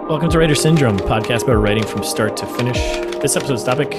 Welcome to Writer Syndrome, a podcast about writing from start to finish. This episode's topic,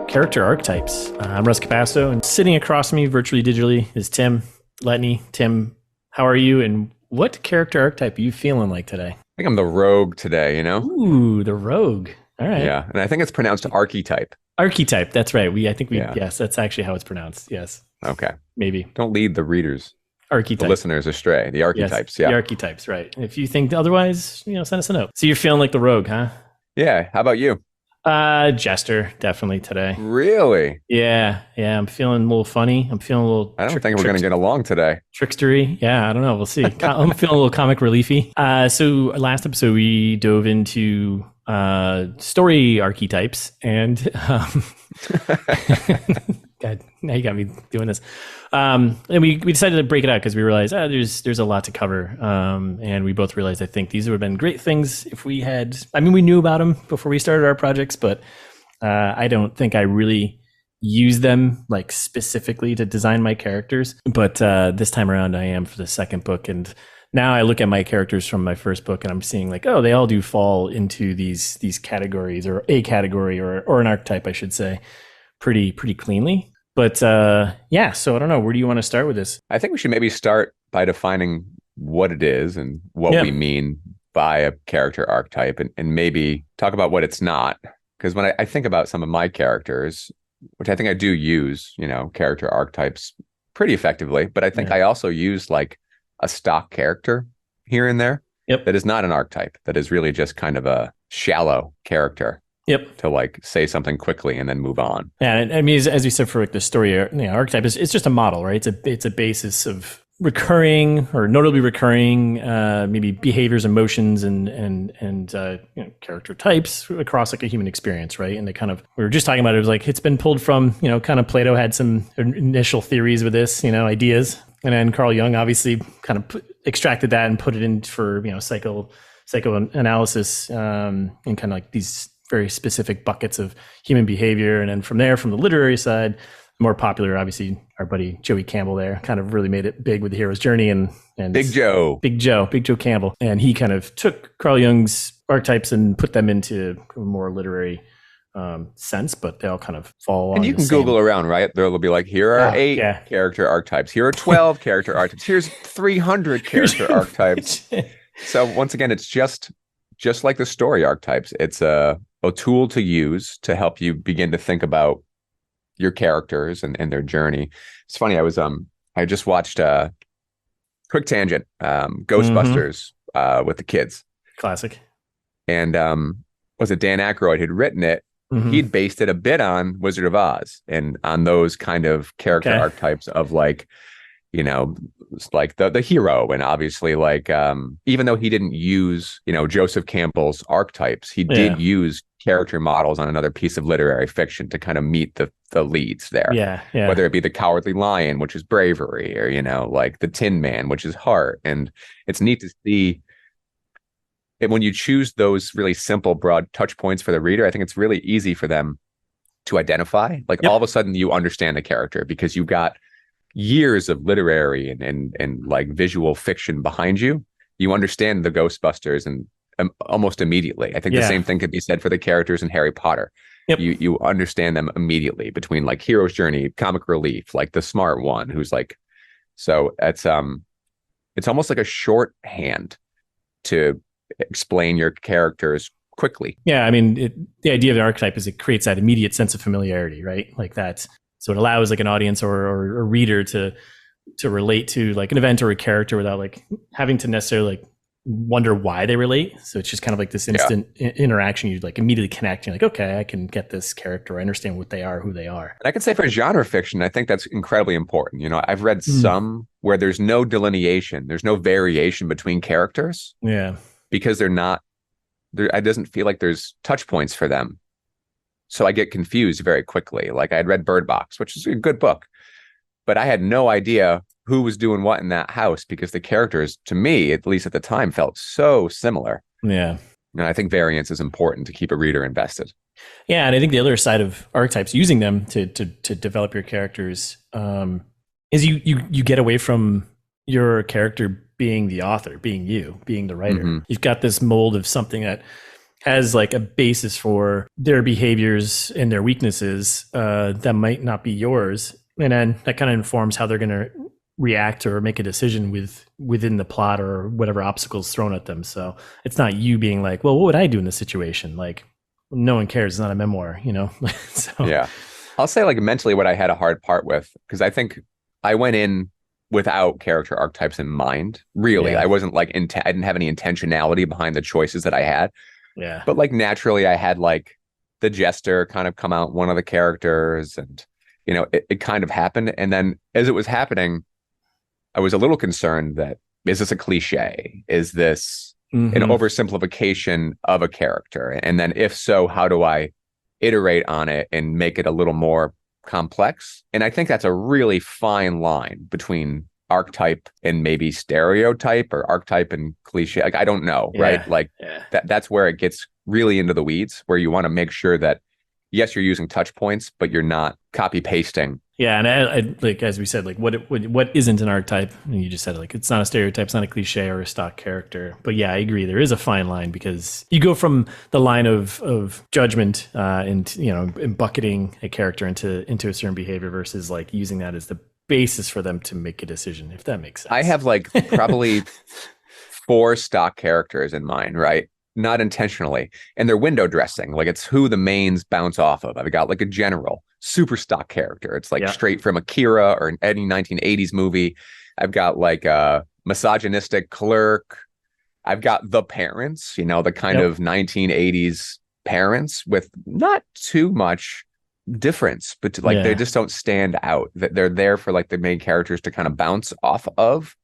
character archetypes. I'm Russ Capasto, and sitting across from me, virtually digitally, is Tim Letney. Tim, how are you, and what character archetype are you feeling like today? I think I'm the rogue today, you know? Ooh, the rogue. All right. Yeah, and I think it's pronounced archetype. Archetype, that's right. Yes, that's actually how it's pronounced. Yes. Okay. Maybe. Don't lead the readers, Archetype. the listeners astray. The archetypes, The archetypes, right. If you think otherwise, send us a note. So you're feeling like the rogue, huh? Yeah. How about you? Jester, definitely today. Really? Yeah. I'm feeling a little funny. I'm feeling a little... I don't think we're going to get along today. Trickstery. Yeah, I don't know. We'll see. I'm feeling a little comic reliefy. So last episode, we dove into story archetypes and... God, now you got me doing this. And we decided to break it out because we realized there's a lot to cover. And we both realized I think these would have been great things if we had. I mean, we knew about them before we started our projects, but I don't think I really used them like specifically to design my characters. But this time around, I am for the second book, and now I look at my characters from my first book, and I'm seeing like, oh, they all do fall into these categories, or a category, or an archetype, I should say, pretty cleanly. But so I don't know. Where do you want to start with this? I think we should maybe start by defining what it is and what we mean by a character archetype, and maybe talk about what it's not. Because when I think about some of my characters, which I think I do use, character archetypes pretty effectively, but I think I also use like a stock character here and there that is not an archetype, that is really just kind of a shallow character. To like say something quickly and then move on. Yeah, I mean, as we said for like the story, archetype it's just a model, right? It's a basis of recurring or notably recurring, maybe behaviors, emotions, and character types across like a human experience, right? And we were just talking about it was like it's been pulled from kind of Plato had some initial theories with this, ideas, and then Carl Jung obviously kind of extracted that and put it in for psychoanalysis and kind of like these very specific buckets of human behavior. And then from there, from the literary side, more popular, obviously, our buddy Joey Campbell there kind of really made it big with the hero's journey and Big Joe Campbell. And he kind of took Carl Jung's archetypes and put them into a more literary sense, but they all kind of fall. And you can Google around, right? There'll be like, here are 8 character archetypes. Here are 12 character archetypes. Here's 300 character archetypes. So once again, it's just like the story archetypes. It's a tool to use to help you begin to think about your characters and their journey. It's funny. I just watched quick tangent, Ghostbusters with the kids. Classic. And was it Dan Aykroyd who'd written it? Mm-hmm. He'd based it a bit on Wizard of Oz and on those kind of character archetypes of like, like the hero. And obviously like, even though he didn't use, Joseph Campbell's archetypes, he did use character models on another piece of literary fiction to kind of meet the leads there. Yeah. Whether it be the Cowardly Lion, which is bravery, or, like the Tin Man, which is heart. And it's neat to see it when you choose those really simple, broad touch points for the reader. I think it's really easy for them to identify. Like all of a sudden you understand the character because you got years of literary and like visual fiction behind you. You understand the Ghostbusters and almost immediately. I think the same thing could be said for the characters in Harry Potter. You understand them immediately between like hero's journey, comic relief, like the smart one who's like, so it's almost like a shorthand to explain your characters quickly. Yeah, I mean, the idea of the archetype is it creates that immediate sense of familiarity, right? Like that. So it allows like an audience or a reader to relate to like an event or a character without like having to necessarily like wonder why they relate. So it's just kind of like this instant interaction. You like immediately connect. You're like, okay, I can get this character. I understand what they are, who they are. And I can say for genre fiction, I think that's incredibly important. I've read some where there's no delineation, there's no variation between characters. Yeah, because they're not there. It doesn't feel like there's touch points for them. So I get confused very quickly. Like I had read Bird Box, which is a good book, but I had no idea who was doing what in that house because the characters, to me, at least at the time, felt so similar. Yeah. And I think variance is important to keep a reader invested. Yeah, and I think the other side of archetypes, using them to develop your characters, is you get away from your character being the author, being you, being the writer. You've got this mold of something that has like a basis for their behaviors and their weaknesses that might not be yours. And then that kind of informs how they're going to react or make a decision within the plot or whatever obstacles thrown at them. So it's not you being like, well, what would I do in this situation? Like, no one cares. It's not a memoir, you know? So. Yeah. I'll say like mentally what I had a hard part with, because I think I went in without character archetypes in mind. Really. I wasn't like, I didn't have any intentionality behind the choices that I had. Yeah. But like naturally I had like the jester kind of come out, one of the characters, and, you know, it kind of happened. And then as it was happening, I was a little concerned that, is this a cliche? Is this an oversimplification of a character? And then if so, how do I iterate on it and make it a little more complex? And I think that's a really fine line between archetype and maybe stereotype, or archetype and cliche. Like, I don't know, right? Like that's where it gets really into the weeds, where you want to make sure that, yes, you're using touch points, but you're not copy pasting. Yeah, and I like, as we said, like what isn't an archetype? And you just said, like, it's not a stereotype, it's not a cliche or a stock character. But yeah, I agree. There is a fine line, because you go from the line of judgment and, you know, and bucketing a character into a certain behavior versus like using that as the basis for them to make a decision, if that makes sense. I have like probably 4 stock characters in mind, right? Not intentionally. And they're window dressing. Like, it's who the mains bounce off of. I've got like a general, super stock character. It's like straight from Akira or any 1980s movie. I've got like a misogynistic clerk. I've got the parents, you know, the kind of 1980s parents with not too much difference, but like they just don't stand out. That they're there for like the main characters to kind of bounce off of.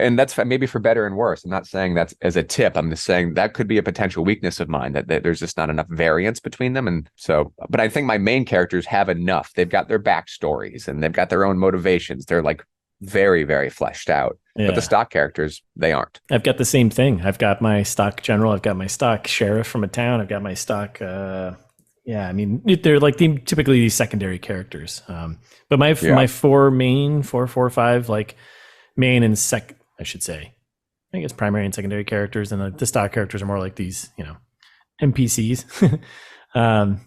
And that's maybe for better and worse. I'm not saying that's as a tip. I'm just saying that could be a potential weakness of mine, that there's just not enough variance between them. And so, but I think my main characters have enough. They've got their backstories and they've got their own motivations. They're like very, very fleshed out. But the stock characters, they aren't. I've got the same thing. I've got my stock general. I've got my stock sheriff from a town. I've got my stock. I mean, they're like typically these secondary characters. But my 4 or 5, like main and I should say, I guess primary and secondary characters, and the stock characters are more like these, you know, NPCs.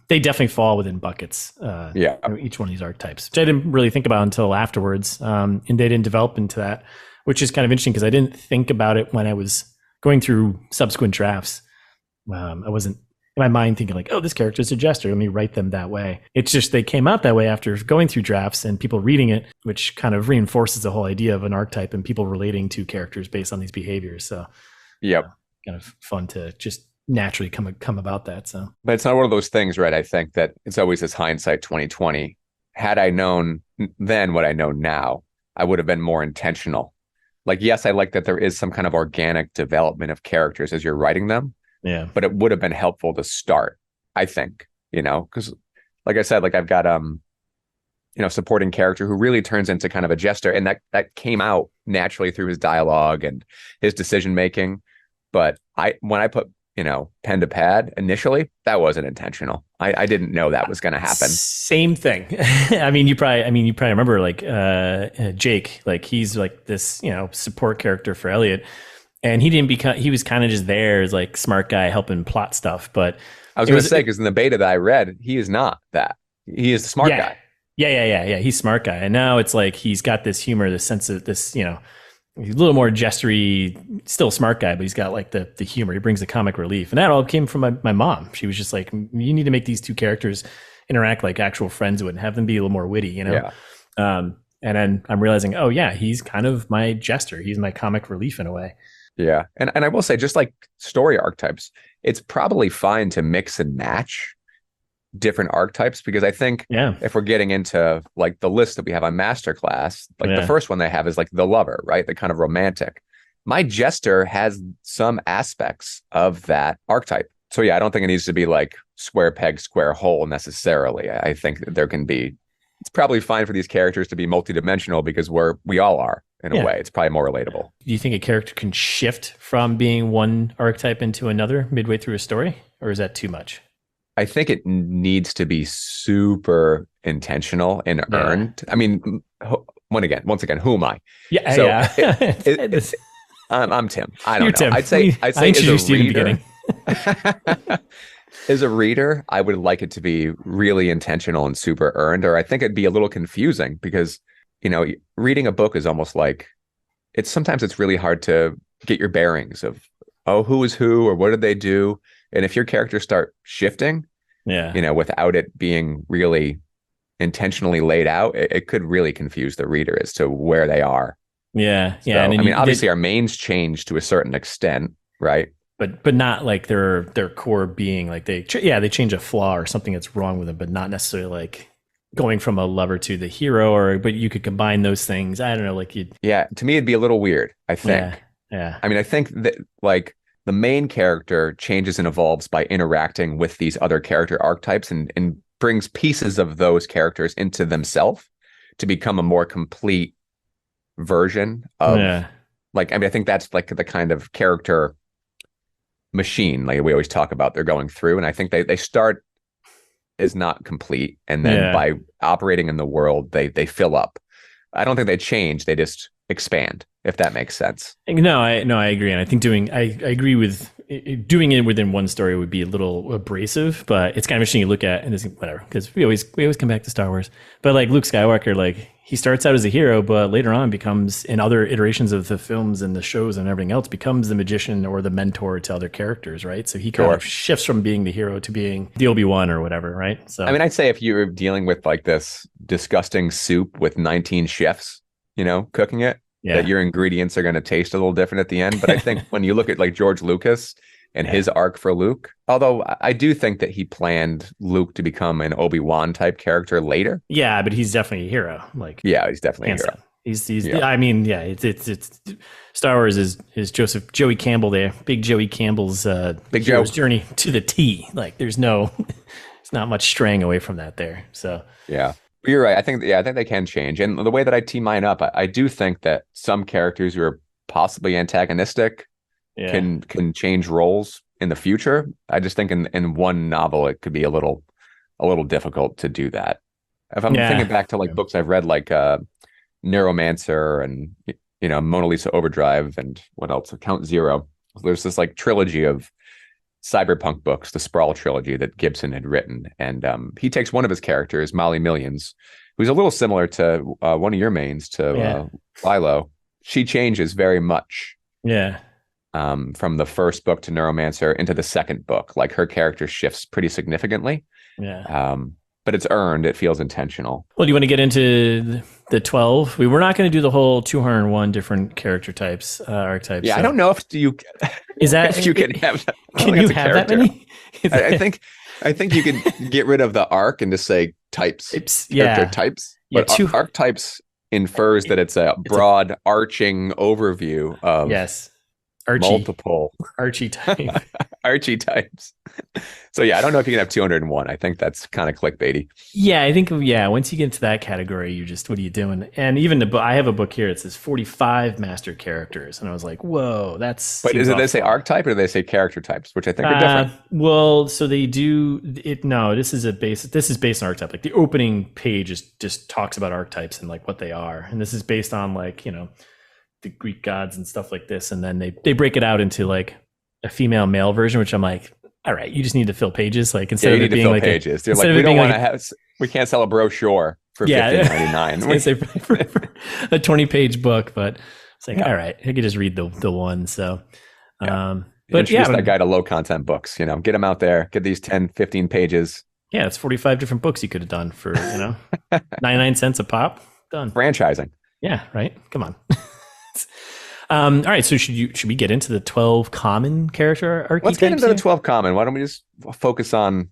They definitely fall within buckets. Each one of these archetypes, which I didn't really think about until afterwards, and they didn't develop into that, which is kind of interesting because I didn't think about it when I was going through subsequent drafts. I wasn't in my mind thinking like, oh, this character is a jester, let me write them that way. It's just they came out that way after going through drafts and people reading it, which kind of reinforces the whole idea of an archetype and people relating to characters based on these behaviors. So kind of fun to just naturally come about that. So, but it's not one of those things, right? I think that it's always this hindsight 2020. Had I known then what I know now, I would have been more intentional. Like, yes, I like that there is some kind of organic development of characters as you're writing them. Yeah. But it would have been helpful to start, I think, you know, because like I said, like I've got, supporting character who really turns into kind of a jester. And that came out naturally through his dialogue and his decision making. But when I put, pen to pad initially, that wasn't intentional. I didn't know that was going to happen. Same thing. I mean, you probably remember like Jake, like he's like this, support character for Elliot. And he was kind of just there as like smart guy helping plot stuff. But I was going to say, because in the beta that I read, he is not that. He is the smart guy. Yeah. He's smart guy. And now it's like he's got this humor, this sense of this, he's a little more jestery, still smart guy, but he's got like the humor. He brings the comic relief. And that all came from my mom. She was just like, you need to make these two characters interact like actual friends would and have them be a little more witty, Yeah. And then I'm realizing, oh yeah, he's kind of my jester. He's my comic relief in a way. Yeah. And I will say, just like story archetypes, it's probably fine to mix and match different archetypes, because I think if we're getting into like the list that we have on Masterclass, like the first one they have is like the lover, right? The kind of romantic. My jester has some aspects of that archetype. So yeah, I don't think it needs to be like square peg, square hole necessarily. I think that it's probably fine for these characters to be multidimensional, because we all are. In a way, it's probably more relatable. Do you think a character can shift from being one archetype into another midway through a story, or is that too much? I think it needs to be super intentional and earned. I mean, once again, who am I? Yeah, I'm Tim. I You're don't know. Tim. I'd say I introduced you in the beginning. As a reader, I would like it to be really intentional and super earned, or I think it'd be a little confusing because, reading a book is almost like sometimes it's really hard to get your bearings of, oh, who is who or what did they do? And if your characters start shifting, without it being really intentionally laid out, it could really confuse the reader as to where they are. Yeah. So, I mean, obviously our mains change to a certain extent, right? But not like their core being, like they change a flaw or something that's wrong with them, but not necessarily like going from a lover to the hero, but you could combine those things. I don't know, like you. Yeah, to me it'd be a little weird, I think. Yeah. I mean, I think that like the main character changes and evolves by interacting with these other character archetypes and brings pieces of those characters into themselves to become a more complete version of like, I mean, I think that's like the kind of character machine like we always talk about they're going through. And I think they start as not complete. And then by operating in the world, they fill up. I don't think they change. They just expand, if that makes sense. No, I agree. And I think I agree with doing it within one story would be a little abrasive, but it's kind of interesting to look at, and it's whatever, because we always come back to Star Wars. But like Luke Skywalker, like he starts out as a hero, but later on becomes, in other iterations of the films and the shows and everything else, becomes the magician or the mentor to other characters, right? So he kind of shifts from being the hero to being the Obi-Wan or whatever, right? So I mean, I'd say if you're dealing with like this disgusting soup with 19 chefs, cooking it, that your ingredients are going to taste a little different at the end. But I think when you look at like George Lucas and his arc for Luke, although I do think that he planned Luke to become an Obi-Wan type character later. Yeah, but he's definitely a hero. Like, yeah, he's definitely a hero. He's I mean, yeah, it's Star Wars is Joey Campbell there, Big Joey Campbell's hero's journey to the T. Like, there's not much straying away from that there. So yeah. You're right. I think they can change. And the way that I tee mine up, I do think that some characters who are possibly antagonistic can change roles in the future. I just think in one novel, it could be a little difficult to do that. If I'm thinking back to like books I've read, like Neuromancer and, Mona Lisa Overdrive and what else? Count Zero. There's this like trilogy of cyberpunk books, the Sprawl trilogy that Gibson had written. And he takes one of his characters, Molly Millions, who's a little similar to one of your mains, to Lilo. She changes very much. Yeah. From the first book to Neuromancer into the second book. Like her character shifts pretty significantly. Yeah. But it's earned. It feels intentional. Well, do you want to get into the 12? We were not going to do the whole 201 different character types, archetypes. Yeah, so. I don't know if you is that if you can have that. Can you have that many? I think you can get rid of the arc and just say types. Character types. But archetypes infers that it's a broad arching overview of multiple archetypes. So I don't know if you can have 201. I think that's kind of clickbaity. Yeah, I think once you get into that category, you just, what are you doing? And even I have a book here. It says 45 master characters, and I was like, whoa, that's. But is it they say archetype or do they say character types, which I think are different? Well, so they do it. No, this is based on archetype. Like the opening page just talks about archetypes and like what they are, and this is based on like the Greek gods and stuff like this, and then they break it out into like a female male version, which I'm like, all right, you just need to fill pages. Like instead of it being like pages, they're like, we don't want to have, we can't sell a brochure for $15.99. For a 20-page book, but it's like, all right, I could just read the one. So, but introduce that guy to low content books. Get them out there. Get these 10, 15 pages. Yeah, it's 45 different books you could have done for 99 cents a pop. Done. Franchising. Yeah, right. Come on. All right, so should we get into the 12 common character archetypes? Let's get into the 12 common. Why don't we just focus on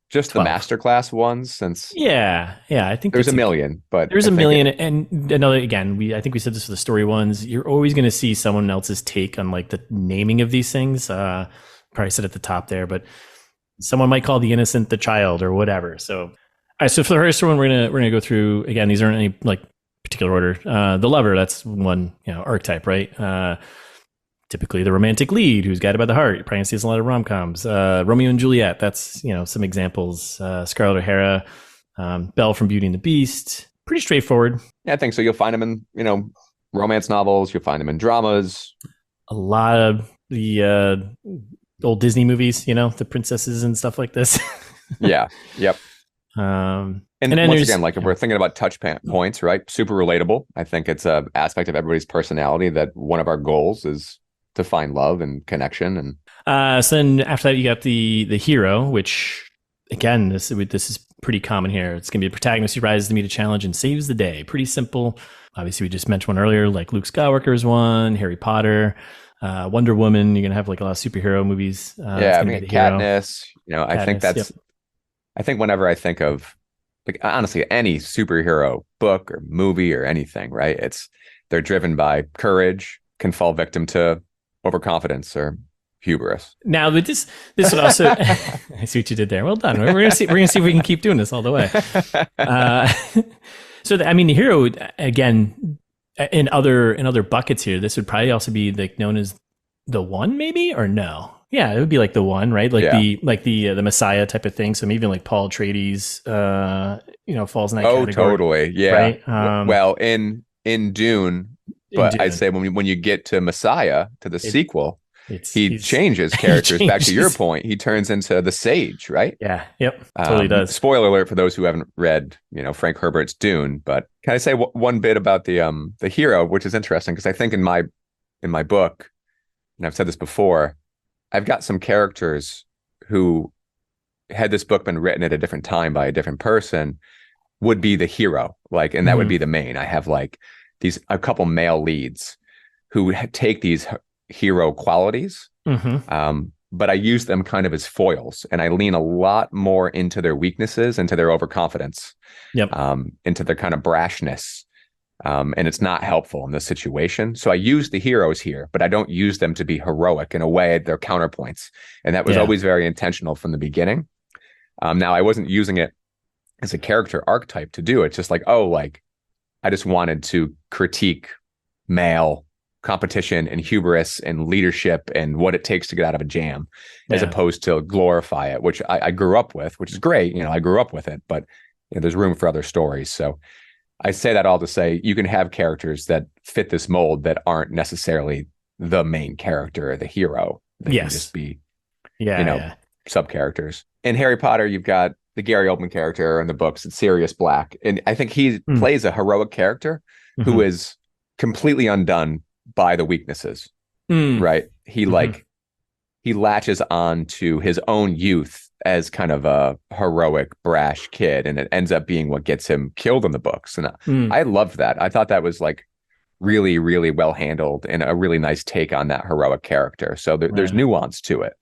just 12. The masterclass ones, since I think there's a million, but there's a million. And another, again, I think we said this for the story ones. You're always going to see someone else's take on like the naming of these things. Probably said at the top there, but someone might call the innocent the child or whatever. So, all right, so for the first one, we're gonna go through again. These aren't any like particular order. The lover, that's one archetype, right? Typically the romantic lead who's guided by the heart. You probably see a lot of rom-coms. Romeo and Juliet, that's some examples. Scarlett O'Hara, Belle from Beauty and the Beast. Pretty straightforward. Yeah, I think so. You'll find them in romance novels. You'll find them in dramas. a lot of the old Disney movies, the princesses and stuff like this. Yeah. Yep. And then once again, like if we're thinking about touch points, right? Super relatable. I think it's a aspect of everybody's personality that one of our goals is to find love and connection. And so then after that, you got the hero, which again, this is pretty common here. It's going to be a protagonist who rises to meet a challenge and saves the day. Pretty simple. Obviously, we just mentioned one earlier, like Luke Skywalker's one, Harry Potter, Wonder Woman. You're going to have like a lot of superhero movies. Yeah, I mean, Katniss. Katniss, I think that's. Yep. I think whenever I think of, like, honestly, any superhero book or movie or anything, right? They're driven by courage, can fall victim to overconfidence or hubris. Now, this would also. I see what you did there. Well done. We're gonna see. We're gonna see if we can keep doing this all the way. So, the hero again in other buckets here. This would probably also be like known as the one, maybe, or no? Yeah, it would be like the one, right? Like the Messiah type of thing. So maybe like Paul Atreides, falls in that category. Oh, totally. Yeah. Right? Well, in Dune, but I'd say when you get to Messiah, to the sequel, he changes characters. Back to your point, he turns into the sage, right? Yeah. Yep. Totally does. Spoiler alert for those who haven't read, Frank Herbert's Dune. But can I say one bit about the hero, which is interesting because I think in my book, and I've said this before, I've got some characters who, had this book been written at a different time by a different person, would be the hero, and that would be the main. I have like a couple male leads who take these hero qualities, but I use them kind of as foils, and I lean a lot more into their weaknesses, into their overconfidence, into their kind of brashness. And it's not helpful in this situation. So I use the heroes here, but I don't use them to be heroic. In a way, they're counterpoints. And that was always very intentional from the beginning. Now, I wasn't using it as a character archetype to do it. Just I just wanted to critique male competition and hubris and leadership and what it takes to get out of a jam, as opposed to glorify it, which I grew up with, which is great. I grew up with it, but there's room for other stories. So I say that all to say you can have characters that fit this mold that aren't necessarily the main character or the hero. They can just be, sub characters. In Harry Potter, you've got the Gary Oldman character in the books. It's Sirius Black, and I think he plays a heroic character who is completely undone by the weaknesses. Right? He he latches on to his own youth as kind of a heroic, brash kid, and it ends up being what gets him killed in the books. And I loved that. I thought that was really, really well handled and a really nice take on that heroic character. So there's nuance to it.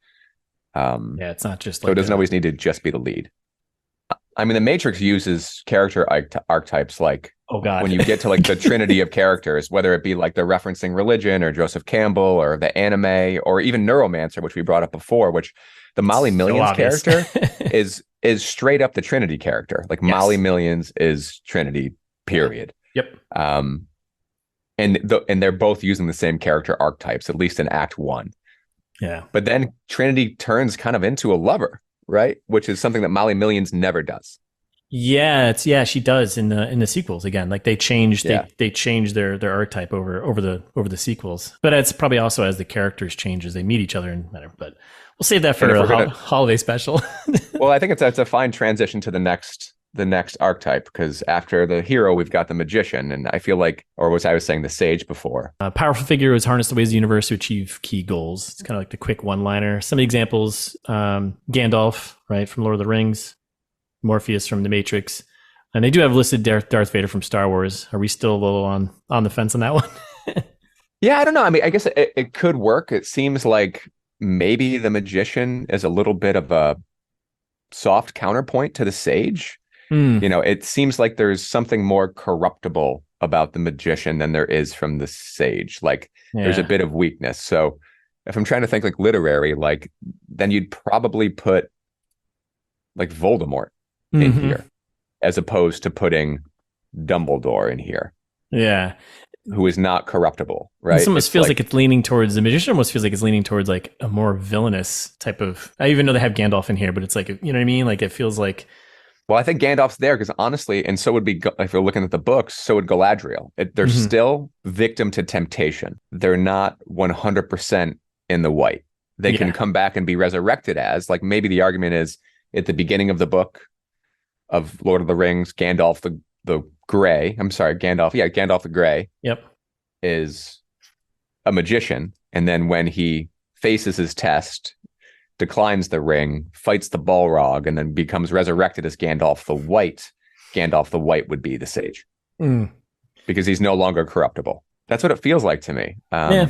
It's not just so it doesn't always need to just be the lead. I mean, the Matrix uses character archetypes when you get to the trinity of characters, whether it be they're referencing religion or Joseph Campbell or the anime or even Neuromancer, which we brought up before, which the Molly Millions character is straight up the Trinity character. Molly Millions is Trinity, period. Yep. And they're both using the same character archetypes, at least in Act 1. Yeah. But then Trinity turns kind of into a lover, right? Which is something that Molly Millions never does. Yeah, she does in the sequels again. They change they change their archetype over the sequels. But it's probably also as the characters change as they meet each other and whatever. But we'll save that for a holiday special. Well, I think it's a fine transition to the next archetype, because after the hero we've got the magician, and I feel or was I was saying the sage before. A powerful figure who has harnessed the ways of the universe to achieve key goals. It's kind of like the quick one-liner. Some of the examples: Gandalf, right, from Lord of the Rings. Morpheus from The Matrix, and they do have listed Darth Vader from Star Wars. Are we still a little on the fence on that one? Yeah, I don't know. I mean, I guess it could work. It seems like maybe the magician is a little bit of a soft counterpoint to the sage. It seems like there's something more corruptible about the magician than there is from the sage. There's a bit of weakness. So if I'm trying to think literary, then you'd probably put Voldemort in here, as opposed to putting Dumbledore in here. Yeah. Who is not corruptible, right? It almost feels like it's leaning towards, the magician almost feels like it's leaning towards a more villainous type of, I even know they have Gandalf in here, but it's you know what I mean? It feels like Well, I think Gandalf's there because honestly, and so would be, if you're looking at the books, so would Galadriel. They're still victim to temptation. They're not 100% in the white. They can come back and be resurrected as, like, maybe the argument is at the beginning of the book of Lord of the Rings, Gandalf the Grey. I'm sorry, Gandalf. Yeah, Gandalf the Grey. Yep. Is a magician, and then when he faces his test, declines the ring, fights the Balrog, and then becomes resurrected as Gandalf the White. Gandalf the White would be the sage because he's no longer corruptible. That's what it feels like to me. Yeah.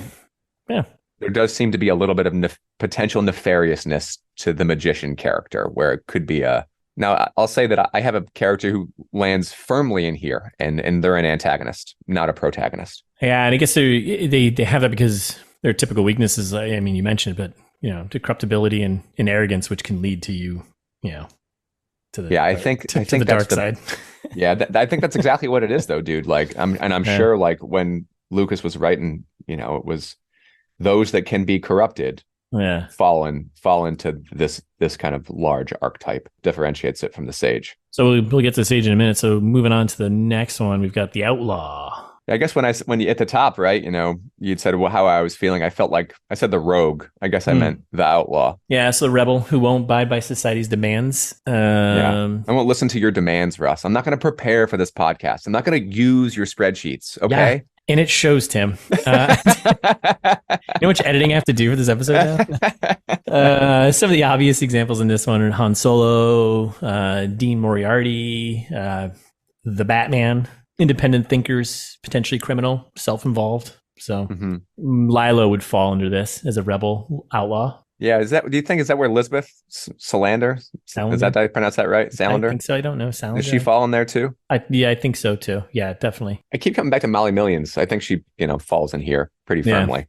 There does seem to be a little bit of potential nefariousness to the magician character, where it could be a. Now, I'll say that I have a character who lands firmly in here, and they're an antagonist, not a protagonist. Yeah, and I guess they have that because their typical weaknesses. I mean, you mentioned it, but to corruptibility and arrogance, which can lead to you to the I think the dark side. I think that's exactly what it is, though, dude. Like, I'm sure, like, when Lucas was writing, it was those that can be corrupted. Fall into this kind of large archetype, differentiates it from the sage. So we'll get to the sage in a minute. So moving on to the next one, we've got the outlaw. I guess when you at the top, right, you'd said how I was feeling. I felt like I said the rogue. I guess I meant the outlaw. Yeah, so the rebel who won't abide by society's demands. I won't listen to your demands, Russ. I'm not going to prepare for this podcast. I'm not going to use your spreadsheets. Okay. Yeah. And it shows, Tim. You know how much editing I have to do for this episode now? Some of the obvious examples in this one are Han Solo, Dean Moriarty, the Batman, independent thinkers, potentially criminal, self-involved. So Lilo would fall under this as a rebel outlaw. Yeah, do you think is that where Lisbeth Salander? Is that, did I pronounce that right? Salander? I think so. I don't know. Salander. Does she fall in there too? I think so too. Yeah, definitely. I keep coming back to Molly Millions. I think she, falls in here pretty firmly.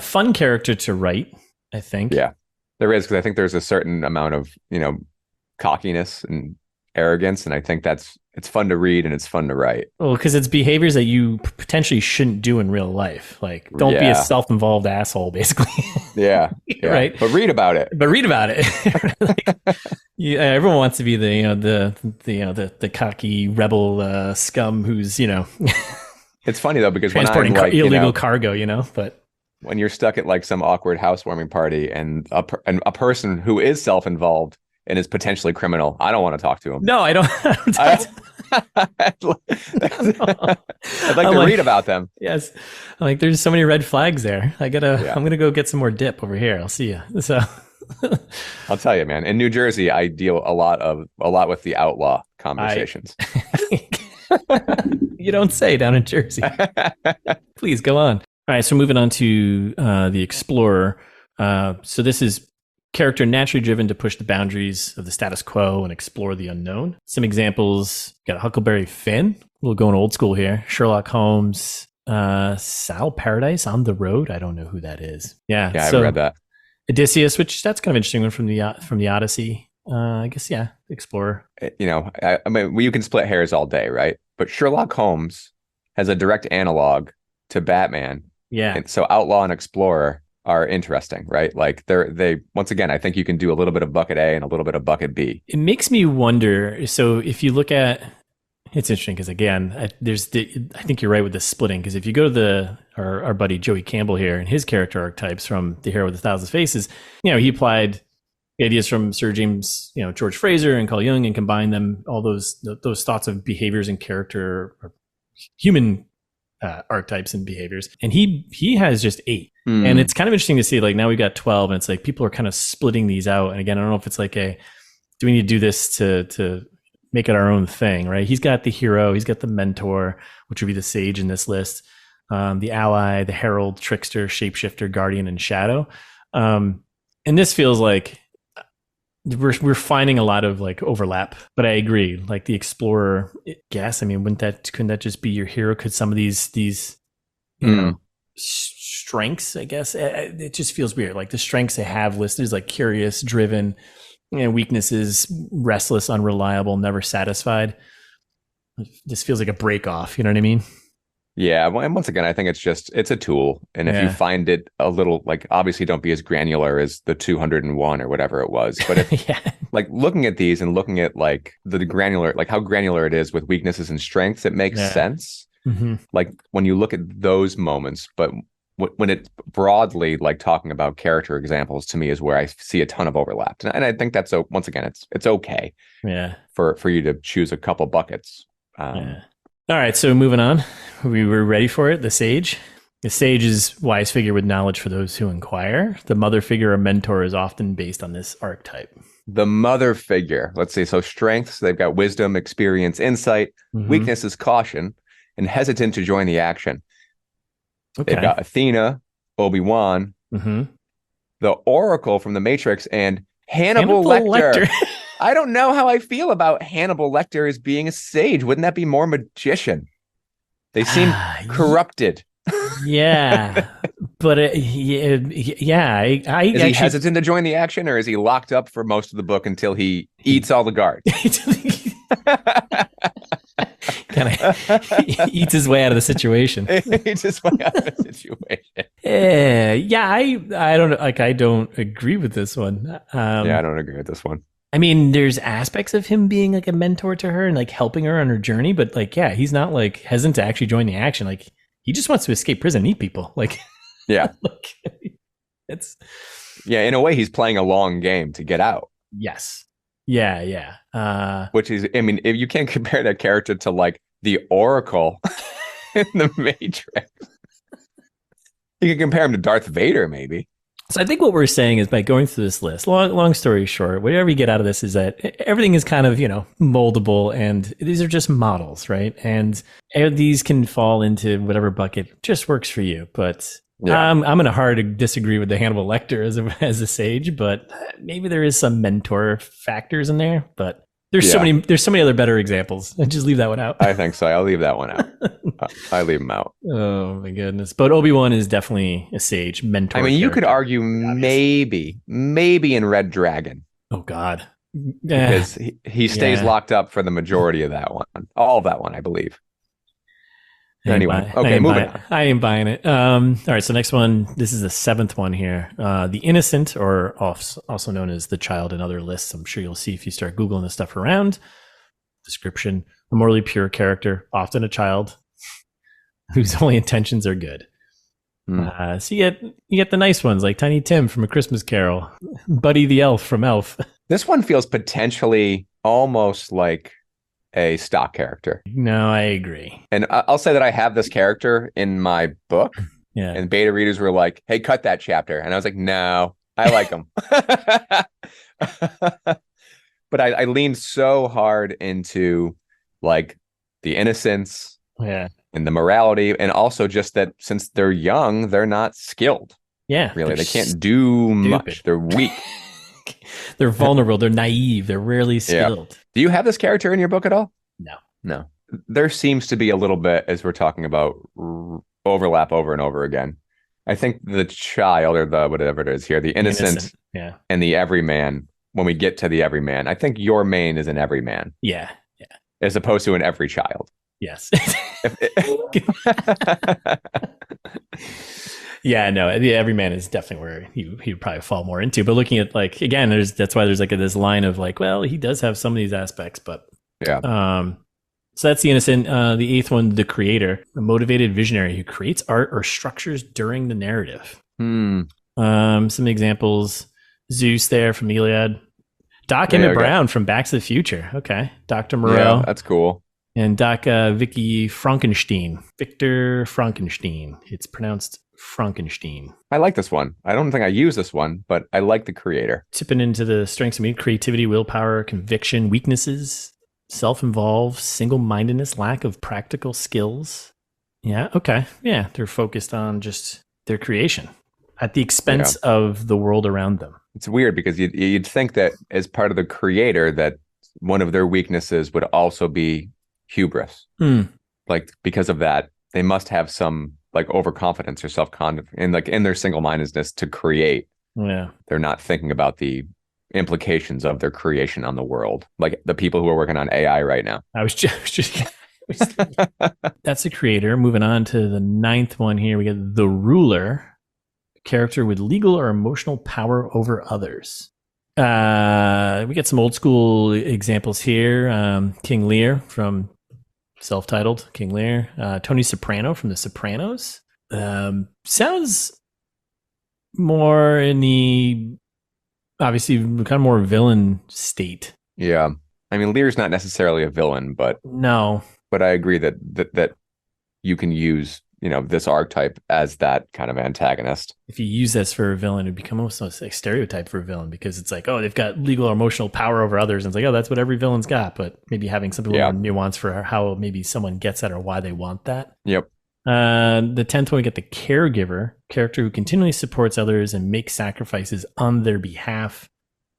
Fun character to write, I think. Yeah, there is, because I think there's a certain amount of, cockiness and arrogance, and I think it's fun to read and it's fun to write. Well, because it's behaviors that you potentially shouldn't do in real life. Like, don't be a self-involved asshole, basically. Yeah. Right. But read about it. Like, everyone wants to be the cocky rebel scum who's It's funny though, because transporting when I'm illegal cargo, but when you're stuck at like some awkward housewarming party and a person who is self-involved and is potentially criminal, I don't want to talk to him. No, I don't. I'd like to read about them. Yes, there's so many red flags there. I'm gonna go get some more dip over here. I'll see you. So I'll tell you, man. In New Jersey, I deal a lot with the outlaw conversations. You don't say, down in Jersey. Please go on. All right, so moving on to the Explorer. So this is character naturally driven to push the boundaries of the status quo and explore the unknown. Some examples: got Huckleberry Finn. We'll go in old school here. Sherlock Holmes, Sal Paradise on the Road. I don't know who that is. Yeah, so I read that. Odysseus, which that's kind of interesting one from the Odyssey. I guess Explorer. I mean, you can split hairs all day, right? But Sherlock Holmes has a direct analog to Batman. Yeah. And so Outlaw and Explorer are interesting, right? Like they once again, I think you can do a little bit of bucket A and a little bit of bucket B. It makes me wonder. So if you look at, it's interesting because again, I think you're right with the splitting, because if you go to our buddy Joey Campbell here and his character archetypes from The Hero with 1,000 Faces, he applied ideas from Sir James, George Fraser and Carl Jung, and combined them, all those thoughts of behaviors and character, or human archetypes and behaviors, and he has just 8. And it's kind of interesting to see, like, now we've got 12, and it's like people are kind of splitting these out. And again, I don't know if it's like do we need to do this to make it our own thing, right? He's got the hero, he's got the mentor, which would be the sage in this list, the ally, the herald, trickster, shapeshifter, guardian, and shadow. And this feels like we're finding a lot of like overlap, but I agree. Like the Explorer, I mean, couldn't that just be your hero? Could some of these strengths, I guess, it just feels weird. Like the strengths they have listed is like curious, driven, weaknesses, restless, unreliable, never satisfied. This feels like a break off. You know what I mean? Yeah, well, and once again, I think it's a tool. And if you Yeah. find it a little, like, obviously don't be as granular as the 201 or whatever it was. But if Yeah. like looking at these and looking at like the granular, like how granular it is with weaknesses and strengths, it makes Yeah. sense. Like when you look at those moments, but when it's broadly like talking about character examples, to me is where I see a ton of overlap. And I think that's, once again, it's okay Yeah. for you to choose a couple buckets. Yeah. All right, so moving on. We were ready for it. The sage. The sage is wise figure with knowledge for those who inquire. The mother figure or mentor is often based on this archetype. The mother figure. Let's see. So strengths, they've got wisdom, experience, insight. Weakness is caution and hesitant to join the action. Okay. They've got Athena, Obi-Wan, the Oracle from the Matrix, and Hannibal Lecter. I don't know how I feel about Hannibal Lecter as being a sage. Wouldn't that be more magician? They seem corrupted. Yeah. But yeah, is actually, he hesitant to join the action, or is he locked up for most of the book until he eats all the guards? He eats his way out of the situation. Eats his way out of the situation. Yeah, I don't like. I don't agree with this one. Yeah, I don't agree with this one. I mean, there's aspects of him being like a mentor to her and like helping her on her journey, but like, yeah, he's not like hesitant to actually join the action. Like, he just wants to escape prison and eat people. Like, yeah, like, it's in a way, he's playing a long game to get out. Yes. Yeah. Which is, I mean, if you can't compare that character to like the Oracle in the Matrix, you can compare him to Darth Vader, maybe. So I think what we're saying is by going through this list, long story short, whatever you get out of this is that everything is kind of, moldable, and these are just models, right? And these can fall into whatever bucket just works for you. But I'm going to hard disagree with the Hannibal Lecter as a sage, but maybe there is some mentor factors in there. But there's so many other better examples. Just leave that one out. I think so. I'll leave that one out. I leave him out. Oh my goodness! But Obi-Wan is definitely a sage mentor. I mean, you could argue maybe in Red Dragon. Oh God, because he stays locked up for the majority of that one, all of that one, I believe. Anyway, okay, moving on. I ain't buying it. All right, so next one. This is the seventh one here. The innocent, or also known as the child in other lists. I'm sure you'll see if you start Googling this stuff around. Description: a morally pure character, often a child, whose only intentions are good. So you get the nice ones like Tiny Tim from A Christmas Carol, Buddy the Elf from Elf. This one feels potentially almost like a stock character. No, I agree. And I'll say that I have this character in my book. Yeah. And beta readers were like, "Hey, cut that chapter." And I was like, "No, I like him." But I leaned so hard into like the innocence. Yeah. And the morality, and also just that since they're young, they're not skilled. Yeah. Really. They can't do much. They're weak. They're vulnerable. They're naive. They're rarely skilled. Yeah. Do you have this character in your book at all? No. There seems to be a little bit, as we're talking about, overlap over and over again. I think the child, or the whatever it is here, the innocent. And the everyman, when we get to the everyman, I think your main is an everyman. Yeah. As opposed to an every child. Yes. Yeah, no, the everyman is definitely where he would probably fall more into. But looking at like, again, that's why there's like this line of like, well, he does have some of these aspects, but so that's the innocent. The eighth one, the creator, a motivated visionary who creates art or structures during the narrative. Some examples: Zeus there from Iliad, Doc Emmett Brown from Back to the Future. Okay, Dr. Moreau. Yeah, that's cool. And Doc Victor Frankenstein. It's pronounced Frankenstein. I like this one. I don't think I use this one, but I like the creator. Tipping into the strengths of creativity, willpower, conviction, weaknesses, self-involved, single-mindedness, lack of practical skills. Yeah, okay. Yeah, they're focused on just their creation at the expense of the world around them. It's weird because you'd think that as part of the creator that one of their weaknesses would also be hubris. Like because of that, they must have some like overconfidence or self-confidence and like in their single-mindedness to create. Yeah. They're not thinking about the implications of their creation on the world. Like the people who are working on AI right now. I was just That's the creator. Moving on to the 9th one here, we get the ruler, character with legal or emotional power over others. We get some old school examples here. King Lear from self-titled King Lear. Tony Soprano from The Sopranos. Sounds more in the, obviously, kind of more villain state. Yeah. I mean, Lear's not necessarily a villain, but no. But I agree that you can use, this archetype as that kind of antagonist. If you use this for a villain, it would become almost a stereotype for a villain, because it's like, oh, they've got legal or emotional power over others. And it's like, oh, that's what every villain's got. But maybe having something a little more nuance for how maybe someone gets that or why they want that. Yep. The 10th one, we get the caregiver, character who continually supports others and makes sacrifices on their behalf.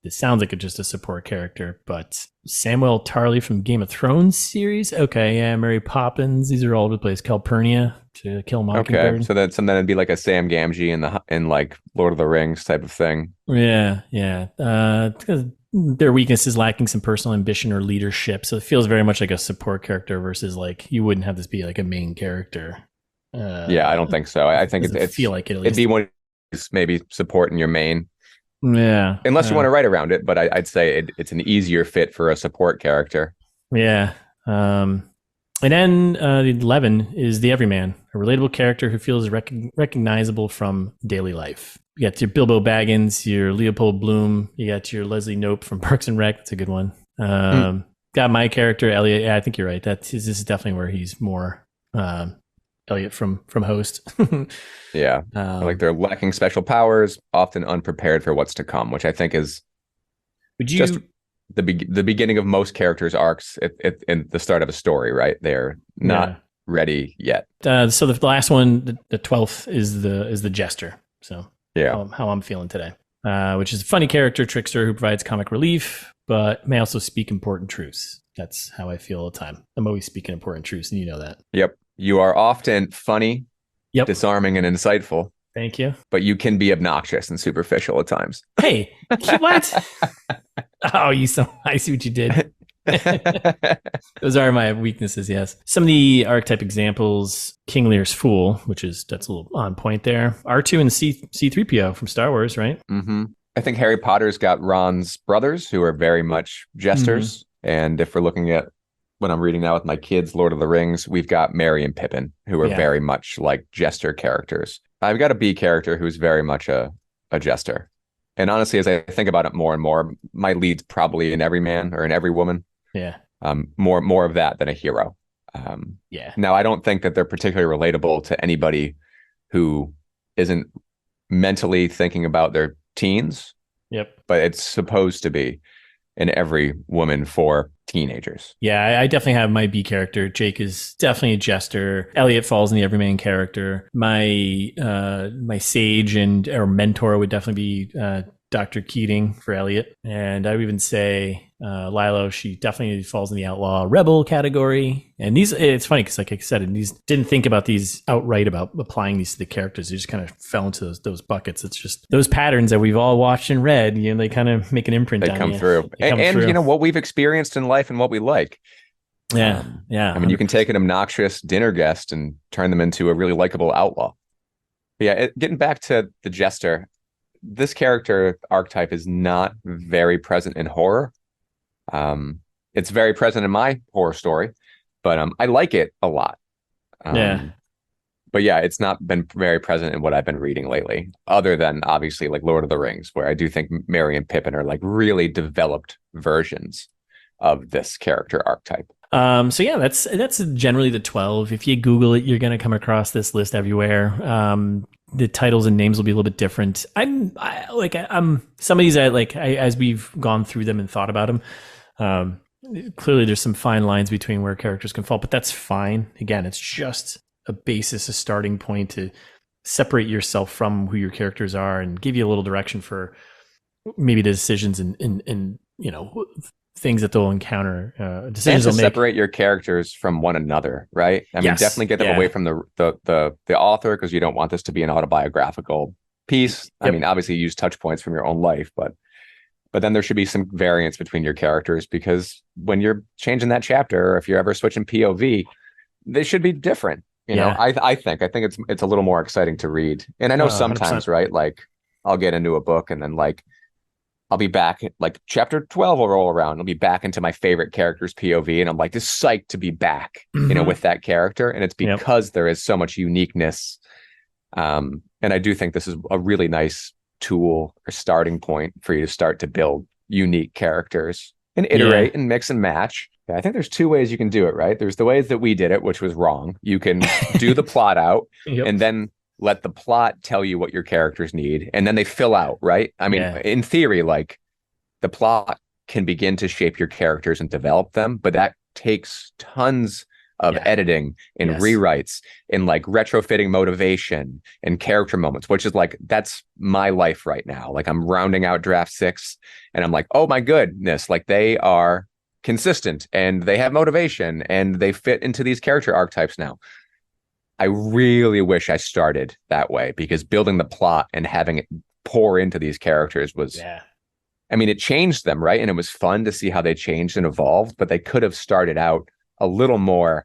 This sounds like just a support character, but Samuel Tarly from Game of Thrones series. Okay, yeah, Mary Poppins. These are all over the place. Calpurnia to Kill Mockingbird. Okay, so that's something that'd be like a Sam Gamgee in like Lord of the Rings type of thing. Yeah. Because their weakness is lacking some personal ambition or leadership, so it feels very much like a support character versus like you wouldn't have this be like a main character. I don't think so. I think it feel like it'd be one maybe supporting your main. Yeah. Unless you want to write around it, but I'd say it's an easier fit for a support character. Yeah. And then the 11 is the everyman, a relatable character who feels recognizable from daily life. You got your Bilbo Baggins, your Leopold Bloom, you got your Leslie Knope from Parks and Rec. That's a good one. Got my character, Elliot. Yeah, I think you're right. This is definitely where he's more Elliot from Host. Yeah. Like they're lacking special powers, often unprepared for what's to come, which I think is just the beginning of most characters' arcs in the start of a story, right? They're not ready yet. So the last one, the 12th, is the jester. So how I'm feeling today, which is a funny character, trickster who provides comic relief, but may also speak important truths. That's how I feel all the time. I'm always speaking important truths, and you know that. Yep. You are often funny, disarming, and insightful. Thank you. But you can be obnoxious and superficial at times. Hey, what? Oh, I see what you did. Those are my weaknesses, yes. Some of the archetype examples, King Lear's Fool, that's a little on point there. R2 and C3PO from Star Wars, right? Mm-hmm. I think Harry Potter's got Ron's brothers, who are very much jesters. Mm-hmm. And if we're looking at when I'm reading now with my kids, Lord of the Rings, we've got Merry and Pippin, who are very much like jester characters. I've got a B character who's very much a jester. And honestly, as I think about it more and more, my lead's probably an everyman or an everywoman. Yeah. More of that than a hero. Now, I don't think that they're particularly relatable to anybody who isn't mentally thinking about their teens. Yep. But it's supposed to be an every woman for teenagers. Yeah, I definitely have my B character. Jake is definitely a jester. Elliot falls in the everyman character. My sage or mentor would definitely be Dr. Keating for Elliot. And I would even say Lilo, she definitely falls in the outlaw rebel category. And it's funny because, like I said, these didn't think about these outright about applying these to the characters. They just kind of fell into those buckets. It's just those patterns that we've all watched and read. They kind of make an imprint. They come through, and what we've experienced in life and what we like. Yeah. I mean, you can take an obnoxious dinner guest and turn them into a really likable outlaw. But getting back to the jester. This character archetype is not very present in horror. It's very present in my horror story, but I like it a lot. But it's not been very present in what I've been reading lately, other than obviously like Lord of the Rings, where I do think Merry and Pippin are like really developed versions of this character archetype. That's generally the 12. If you Google it, you're going to come across this list everywhere. The titles and names will be a little bit different. I'm some of these as we've gone through them and thought about them. Clearly, there's some fine lines between where characters can fall, but that's fine. Again, it's just a basis, a starting point to separate yourself from who your characters are and give you a little direction for maybe the decisions and things that they'll encounter, decisions and to they'll make. Separate your characters from one another, right? I mean, definitely get them away from the author, because you don't want this to be an autobiographical piece. Yep. I mean, obviously use touch points from your own life, but then there should be some variance between your characters, because when you're changing that chapter, or if you're ever switching POV, they should be different. You know, I think it's a little more exciting to read. And I know sometimes, 100%. right? Like I'll get into a book and then like I'll be back at like chapter 12 will roll around. I'll be back into my favorite character's POV. And I'm like just psyched to be back, you know, with that character. And it's because there is so much uniqueness. And I do think this is a really nice tool or starting point for you to start to build unique characters and iterate and mix and match. I think there's two ways you can do it, right? There's the ways that we did it, which was wrong. You can do the plot out and then let the plot tell you what your characters need, and then they fill out, right? I mean, in theory, like the plot can begin to shape your characters and develop them, but that takes tons of editing and rewrites and like retrofitting motivation and character moments, which is like, that's my life right now. Like I'm rounding out draft 6 and I'm like, oh my goodness, like they are consistent and they have motivation and they fit into these character archetypes now. I really wish I started that way, because building the plot and having it pour into these characters was, I mean, it changed them, right? And it was fun to see how they changed and evolved, but they could have started out a little more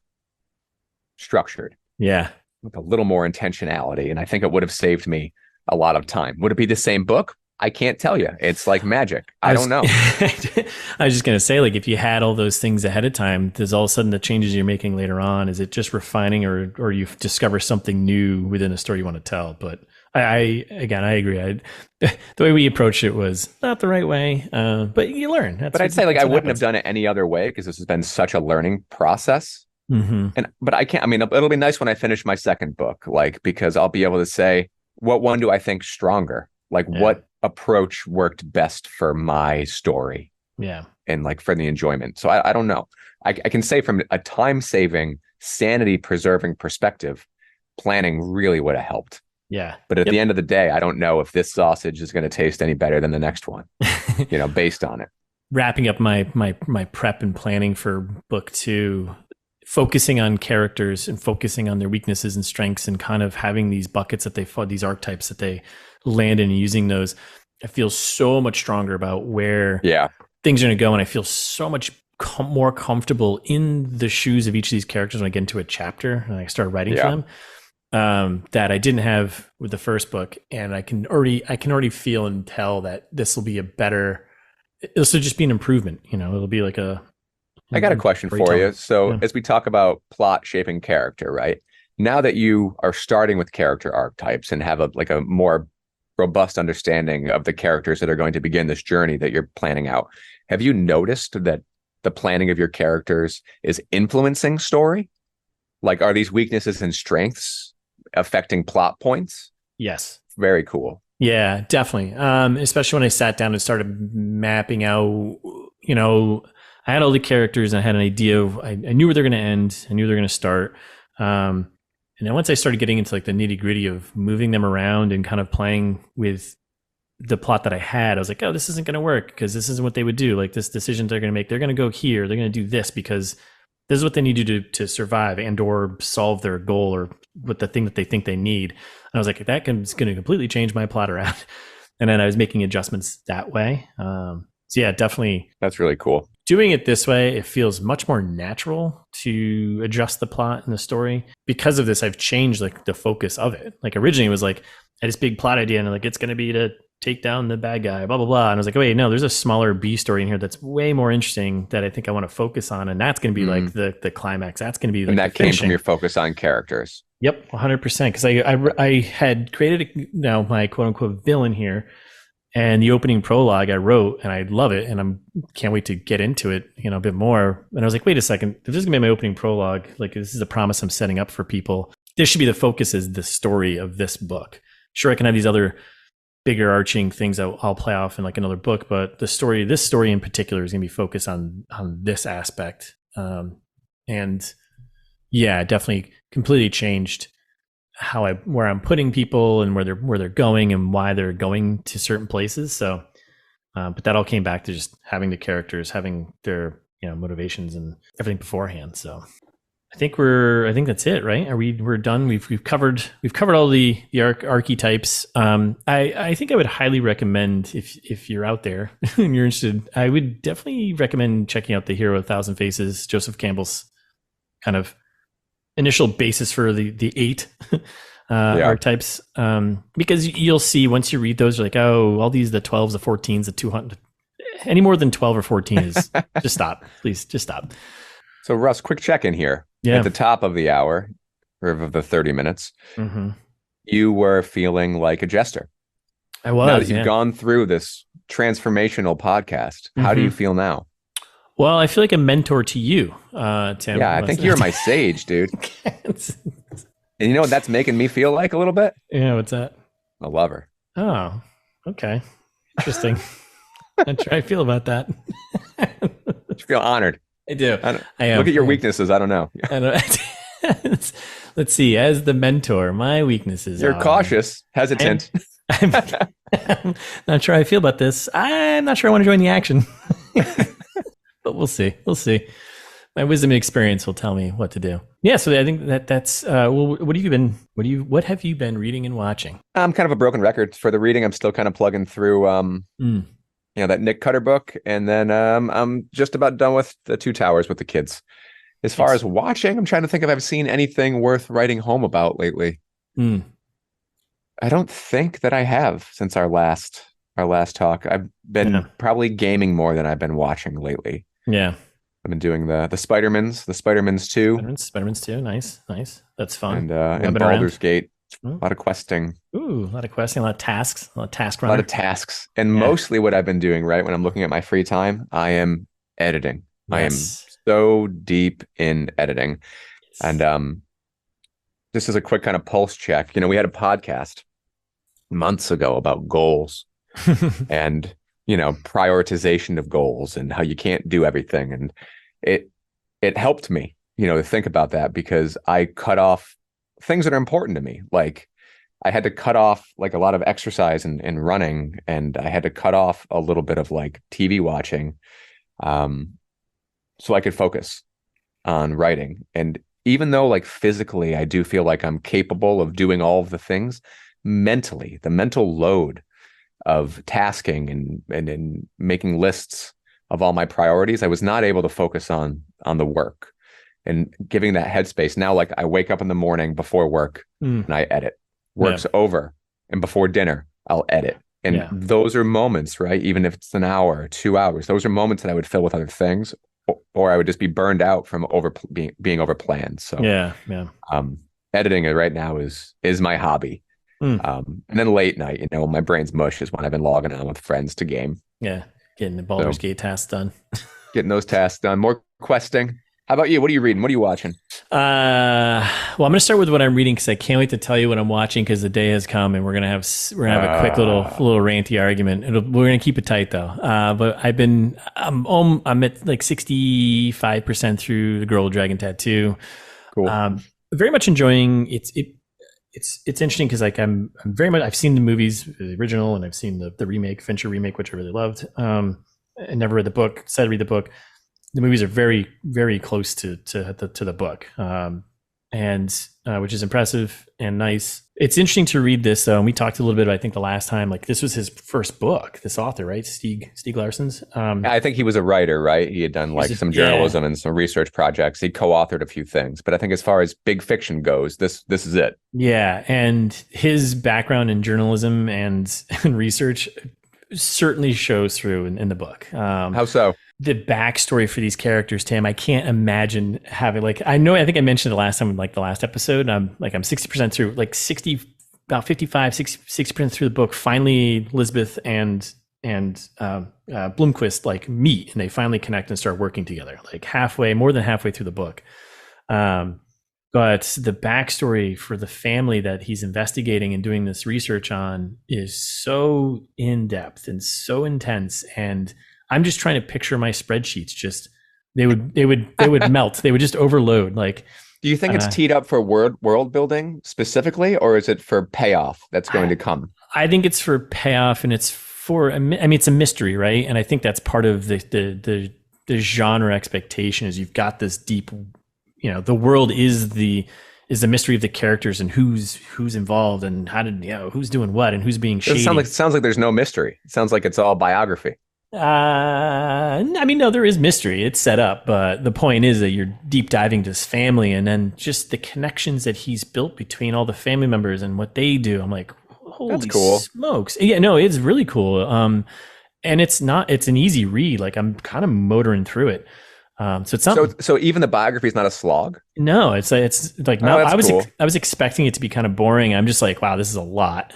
structured. Yeah. With a little more intentionality. And I think it would have saved me a lot of time. Would it be the same book? I can't tell you. It's like magic. I don't know. I was just going to say, like, if you had all those things ahead of time, there's all of a sudden the changes you're making later on. Is it just refining, or you discover something new within a story you want to tell? But I agree. The way we approached it was not the right way, but you learn. But I'd say like I wouldn't have done it any other way, because this has been such a learning process. But I can't, I mean, it'll be nice when I finish my second book, like, because I'll be able to say, what one do I think stronger? Like what approach worked best for my story? And like for the enjoyment. So I don't know. I can say from a time-saving, sanity-preserving perspective, planning really would have helped. But at the end of the day, I don't know if this sausage is going to taste any better than the next one, you know, based on it. Wrapping up my prep and planning for book 2, focusing on characters and focusing on their weaknesses and strengths, and kind of having these buckets that they these archetypes that they land in, and using those, I feel so much stronger about where things are going to go. And I feel so much more comfortable in the shoes of each of these characters when I get into a chapter and I start writing for them, that I didn't have with the first book. And I can already feel and tell that this will be this will just be an improvement. You know, it'll be like I got a question for you. So as we talk about plot shaping character, right? Now that you are starting with character archetypes and have a more robust understanding of the characters that are going to begin this journey that you're planning out, have you noticed that the planning of your characters is influencing story? Like, are these weaknesses and strengths affecting plot points? Yes. Very cool. Yeah, definitely. Especially when I sat down and started mapping out, you know, I had all the characters and I had an idea of, I knew where they're going to end. I knew they're going to start. And then once I started getting into like the nitty gritty of moving them around and kind of playing with the plot that I had, I was like, oh, this isn't going to work because this isn't what they would do. Like, this decision they're going to make, they're going to go here. They're going to do this because this is what they need to do to survive and or solve their goal, or what the thing that they think they need. And I was like, that is going to completely change my plot around. And then I was making adjustments that way. So yeah, definitely. That's really cool. Doing it this way, it feels much more natural to adjust the plot and the story. Because of this, I've changed like the focus of it. Like originally it was like, I had this big plot idea and like, it's going to be to take down the bad guy, blah, blah, blah. And I was like, oh, wait, no, there's a smaller B story in here that's way more interesting that I think I want to focus on. And that's going to be like the climax. That's going to be like, and that came from your focus on characters. Yep, 100%. Because I had created my quote unquote villain here. And the opening prologue I wrote, and I love it, and can't wait to get into it, you know, a bit more. And I was like, wait a second, if this is gonna be my opening prologue, like this is a promise I'm setting up for people. This should be the focus, is the story of this book. Sure, I can have these other bigger arching things that I'll play off in like another book, but this story in particular is gonna be focused on this aspect. And yeah, definitely completely changed where I'm putting people and where they're going and why they're going to certain places. So, but that all came back to just having the characters, having their, you know, motivations and everything beforehand. So I think that's it, right? We're done. We've covered all the archetypes. I think I would highly recommend, if you're out there and you're interested, I would definitely recommend checking out The Hero of a Thousand Faces, Joseph Campbell's kind of initial basis for the 8 archetypes, because you'll see once you read those, you're like, oh, all these, the 12s, the 14s, the 200, any more than 12 or 14 is just stop, please, just stop. So Russ, quick check in here. At the top of the hour, or of the 30 minutes, you were feeling like a jester. I was. Now that you've gone through this transformational podcast, how do you feel now? Well, I feel like a mentor to you, Tim. Yeah, I think you're my sage, dude. And you know what that's making me feel like a little bit? Yeah, what's that? A lover. Oh, okay. Interesting. Not sure how I feel about that. You feel honored. I do. I am. Look at your weaknesses. I don't know. I don't, let's see. As the mentor, my weaknesses You're cautious, hesitant. I'm not sure how I feel about this. I'm not sure I want to join the action. But we'll see. We'll see. My wisdom and experience will tell me what to do. Yeah, so I think that's well, what have you been reading and watching? I'm kind of a broken record for the reading. I'm still kind of plugging through that Nick Cutter book, and then I'm just about done with the Two Towers with the kids. As far as watching, I'm trying to think if I've seen anything worth writing home about lately. I don't think that I have since our last talk. I've been probably gaming more than I've been watching lately. Yeah. I've been doing the Spider-Mans 2. Spider-Mans 2. Nice. That's fun. And Baldur's Gate. A lot of questing. Ooh, a lot of questing, a lot of tasks, a lot of task runner. A lot of tasks. And mostly what I've been doing, right, when I'm looking at my free time, I am editing. Yes. I am so deep in editing. Yes. And just as a quick kind of pulse check, we had a podcast months ago about goals and, prioritization of goals and how you can't do everything. And it helped me, to think about that, because I cut off things that are important to me. Like I had to cut off like a lot of exercise and running, and I had to cut off a little bit of like TV watching, so I could focus on writing. And even though like physically I do feel like I'm capable of doing all of the things, mentally, the mental load of tasking and making lists of all my priorities, I was not able to focus on the work and giving that headspace. Now, like I wake up in the morning before work and I edit. Work's over, and before dinner, I'll edit. And those are moments, right? Even if it's an hour or 2 hours, those are moments that I would fill with other things, or I would just be burned out from being overplanned. So editing it right now is my hobby. And then late night, my brain's mush is when I've been logging on with friends to game. Yeah, getting the Baldur's Gate tasks done. Getting those tasks done. More questing. How about you? What are you reading? What are you watching? Well, I'm going to start with what I'm reading because I can't wait to tell you what I'm watching, because the day has come and we're gonna have a quick little ranty argument. We're gonna keep it tight though. But I'm at like 65% through The Girl with Dragon Tattoo. Cool. Very much enjoying it. It's interesting because like I'm very much, I've seen the movies, the original, and I've seen the remake, Fincher remake, which I really loved. I never read the book. Decided to read the book. The movies are very, very close to the book, and which is impressive and nice. It's interesting to read this though, and we talked a little bit, I think the last time, like this was his first book, this author, right? Stieg Larsson's. I think he was a writer, right? He had done like some journalism and some research projects. He co-authored a few things, but I think as far as big fiction goes, this is it. Yeah, and his background in journalism and research certainly shows through in the book. How so? The backstory for these characters, Tim, I can't imagine having I think I mentioned it last time, like the last episode. I'm 60% through, like 55, 60% through the book. Finally, Elizabeth and Blomkvist like meet, and they finally connect and start working together, like more than halfway through the book. But the backstory for the family that he's investigating and doing this research on is so in depth and so intense, and I'm just trying to picture my spreadsheets. Just they would melt. They would just overload. Like, do you think it's teed up for world building specifically, or is it for payoff that's going to come? I think it's for payoff, and it's for. I mean, it's a mystery, right? And I think that's part of the genre expectation. Is you've got this deep, the world is the mystery of the characters and who's involved and who's doing what and who's being shady. It sounds like there's no mystery. It sounds like it's all biography. I mean, no, there is mystery. It's set up, but the point is that you're deep diving to his family, and then just the connections that he's built between all the family members and what they do. I'm like, That's holy cool. smokes! Yeah, no, it's really cool. And it's not. It's an easy read. Like I'm kind of motoring through it. So it's something. So even the biography is not a slog. No, it's like Oh, not. that's cool. I was expecting it to be kind of boring. I'm just like, wow, this is a lot.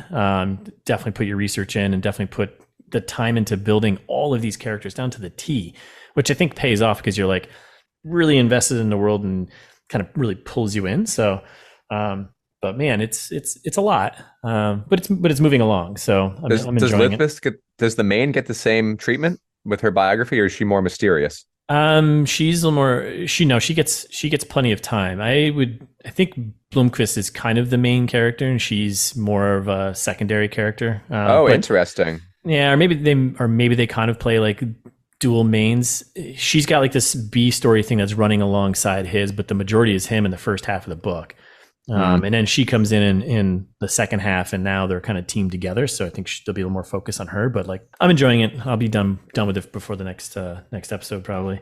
Definitely put your research in, and definitely put the time into building all of these characters down to the T, which I think pays off because you're like really invested in the world and kind of really pulls you in. So, but man, it's a lot. But it's moving along. So I'm enjoying it. Does the main get the same treatment with her biography, or is she more mysterious? She's a little more. She gets plenty of time. I think Blomkvist is kind of the main character, and she's more of a secondary character. Interesting. Yeah, or maybe they kind of play like dual mains. She's got like this B story thing that's running alongside his, but the majority is him in the first half of the book. And then she comes in the second half, and now they're kind of teamed together. So I think there'll be a little more focus on her. But like, I'm enjoying it. I'll be done with it before the next episode probably.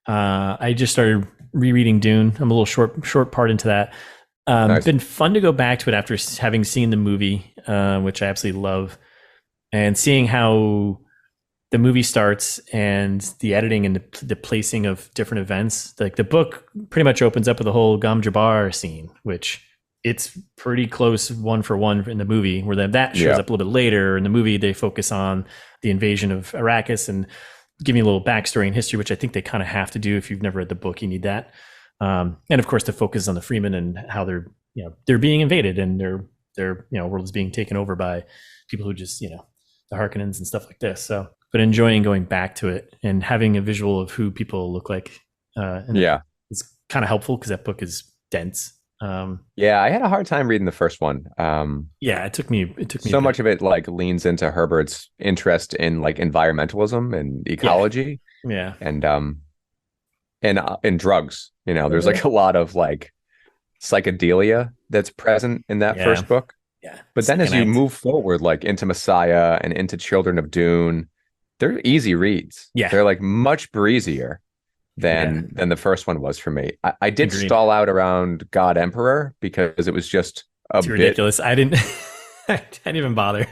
I just started rereading Dune. I'm a little short part into that. Nice. It's been fun to go back to it after having seen the movie, which I absolutely love, and seeing how the movie starts and the editing and the placing of different events. Like the book pretty much opens up with the whole Gom Jabbar scene, which it's pretty close one for one in the movie, where that shows up a little bit later. In the movie, they focus on the invasion of Arrakis and give you a little backstory and history, which I think they kind of have to do. If you've never read the book, you need that. And of course, the focus on the Freemen and how they're being invaded, and their world is being taken over by people who just, the Harkonnens and stuff like this. So, but enjoying going back to it and having a visual of who people look like. It's kind of helpful because that book is dense. I had a hard time reading the first one. It took me so much of it like leans into Herbert's interest in like environmentalism and ecology. And drugs. There's like a lot of like psychedelia that's present in that first book. But then as you move forward, like into Messiah and into Children of Dune, they're easy reads. They're like much breezier than the first one was for me. I did stall out around God Emperor because it was just it's ridiculous. I didn't even bother.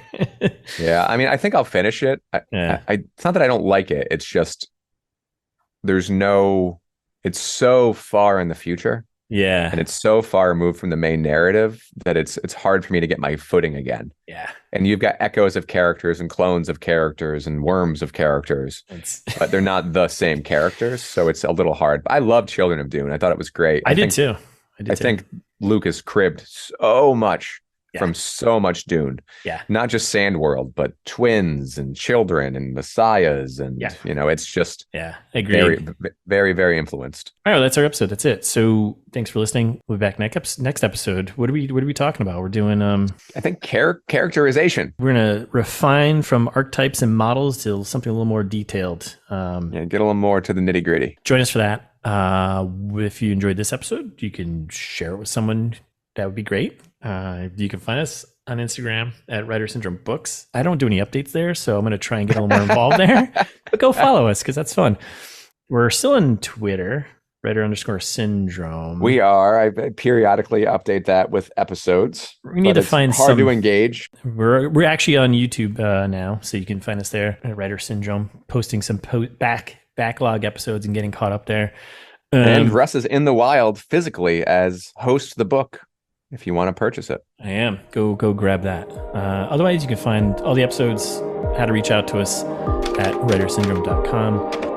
I mean, I think I'll finish it. It's not that I don't like it. It's just it's so far in the future. And it's so far removed from the main narrative that it's hard for me to get my footing again. And you've got echoes of characters and clones of characters and worms of characters, but they're not the same characters. So it's a little hard. But I loved Children of Dune. I thought it was great. I did too. I think Lucas cribbed so much from so much Dune. Not just Sandworld, but twins and children and messiahs. And, it's just agreed. Very, very, very influenced. All right, well, that's our episode. That's it. So thanks for listening. We'll be back next episode. What are we talking about? We're doing I think characterization. We're gonna refine from archetypes and models to something a little more detailed. Get a little more to the nitty-gritty. Join us for that. If you enjoyed this episode, you can share it with someone. That would be great. You can find us on Instagram at Writer Syndrome Books. I don't do any updates there, so I'm going to try and get a little more involved there. But go follow us because that's fun. We're still on Twitter, Writer_Syndrome. We are. I periodically update that with episods. We need to find hard to engage. We're actually on YouTube now, so you can find us there at Writer Syndrome, posting some backlog episodes and getting caught up there. And Russ is in the wild physically as host of the book. If you want to purchase it. I am. Go grab that. Otherwise, you can find all the episodes, how to reach out to us at writersyndrome.com.